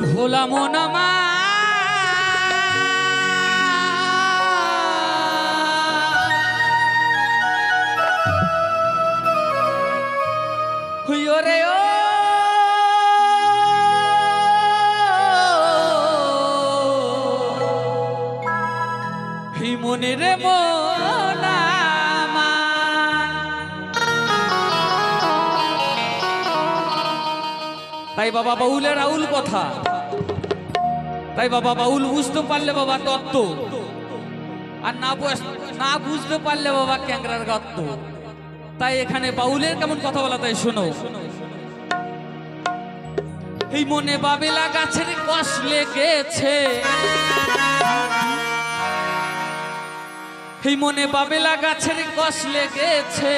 ভোলা মনামা রে ও মনে রে মনামা তাই বাবা বাউলের আউল কথা, তাই বাবা বাউল বুঝতে পারলে বাবা তত্ত্ব, আর না বুঝতে পারলে বাবা ক্যাংরার গত্ত। তাই এখানে বাউলের কেমন কথা বলা, তাই শোনো। এই মনে বাবেলা গাছের কষ লেগেছে, এই মনে বাবেলা গাছের কষ লেগেছে,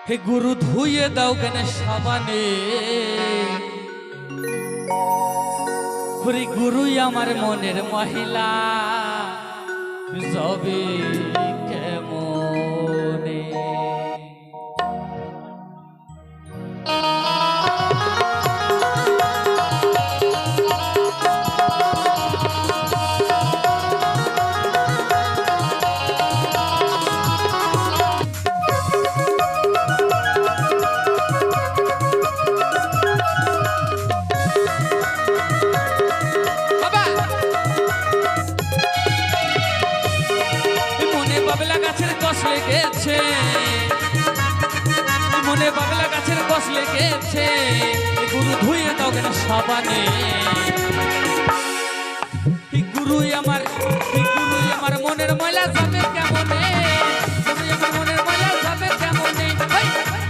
হে গুরু ধুইয়ে দাও কেন সাবানে, হরি গুরুই আমার মনের মহিলা যাবে কেমনে। লেগেছে মনে বাবলা গাছের কষ লেগেছে, গুরু ধুয়ে দাও কেন সাবানে, গুরুই আমার মনের ময়লা যাবে কেমনে, গুরুই আমার মনের ময়লা যাবে কেমনে,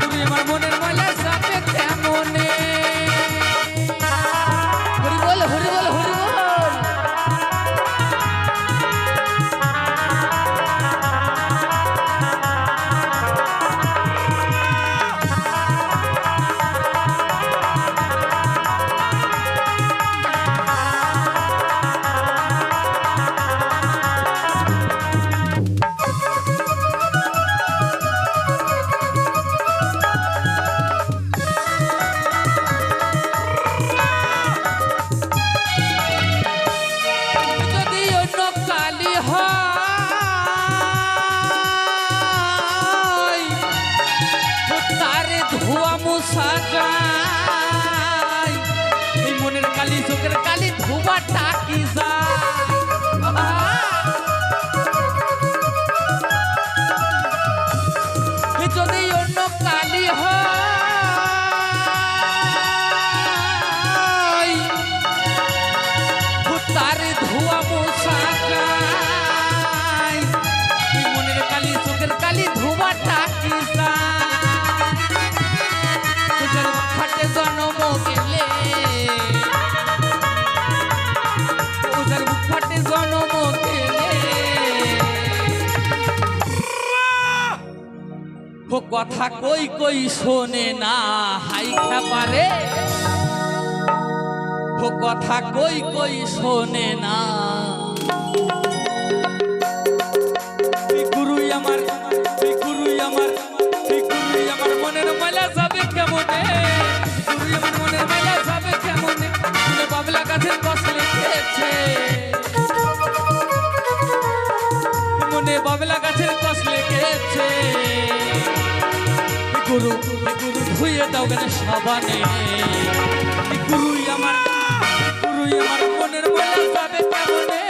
গুরুই আমার মনের ময়লা যাবে কেমনে। হরি বল হরি বল হরি বল। এই মনের কালি চোখের কালি ধোবা টাকি যায়, যদি অন্য কালি হয় তার ধোয়া মোছা যায়, এই মনের কালি চোখের কালি ধোবা টাকি যায়, খাটে জন্ম গেলে ওদের খাটে জন্ম গেলে ও কথা কই কই শোনে না হাই খাপারে, ও কথা কই কই শোনে না, গুরুই আমার গুরুই আমার গুরুই আমার মনের ময়লা যাবে কেমনে, গুরুই আমার মনের ময়লা যাবে কেমনে, মনে বাবলা গাছের কষ লেগেছে, মনে বাবলা গাছের কষ লেগেছে, গুরু ধুইয়ে দাও কেন সাবানে, গুরুই আমার মনের ময়লা যাবে কেমনে,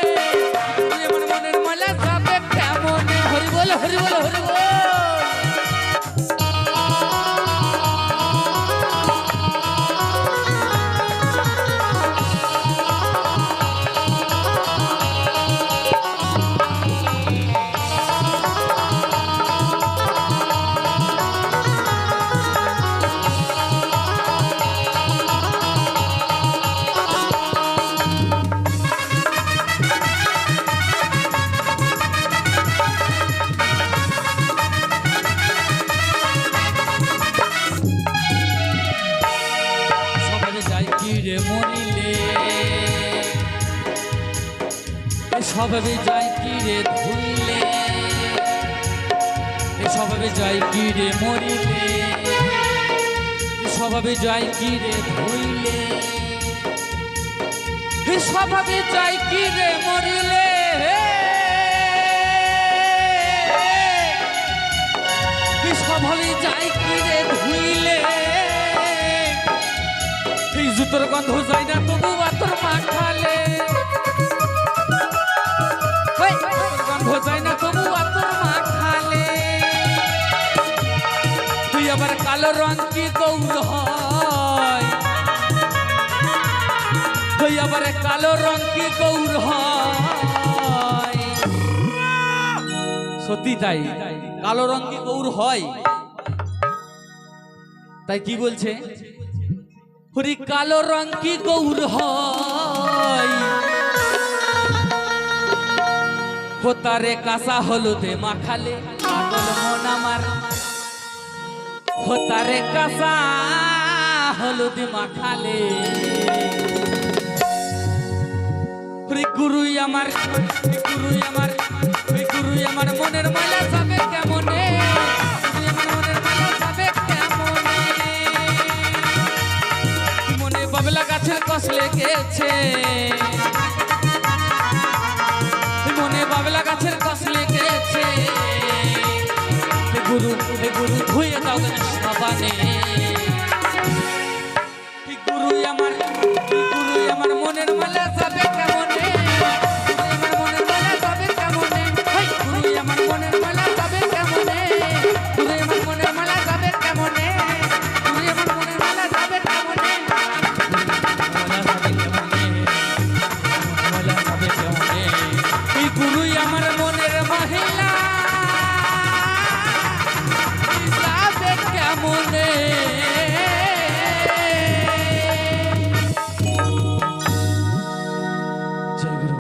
গুরুই আমার মনের ময়লা যাবে কেমনে। হরি বল হরি বল হরি বল। স্বভাবে যাই কি রে ধুইলে, স্বভাবে যাই কি রে মরিলে, স্বভাবে যায় কি রে ভুইলে, স্বভাবে যায় কি রে মরিলে, স্বভাবে যায় কি রে ধুইলে, এই জুতোর গন্ধ যায় না তবু আতর মাখালে, গন্ধ যায় না তবু আতর মাখালে, তুই আবার কালো রং কি গৌর হয়, তুই আবার কালো রং কি গৌর হয়, সত্যি তাই কালো রং কি গৌর হয়, তাই কি বলছে হরি কালো রং কি গৌর হয়, হোতারে কাঁচা হলুদে মাখালে পাগল মন আমার, হোতারে কাঁচা হলুদে মাখালে, হরি গুরুই আমার, গুরুই আমার, গুরুই আমার মনের মালা যাবে কেমনে, আমার মনের মালা যাবে কেমনে, মনে বাবলা গাছের কষ লেগেছে, মনে বাবলা গাছের কষ লেগেছে, গুরু ধুয়ে দাও সাবানে, গুরুই আমার মনের মালা যাবে কেমনে, আমার মনের মালা যাবে কেমনে, গুরুই আমার মনের মালা যাবে কেমনে, গুরুই আমার মনের মালা যাবে কেমনে, গুরুই আমার মনের মালা যাবে কেমনে, মালা যাবে কেমনে, এই গুরুই আমার মনের মহিলা যাবে কেমনে।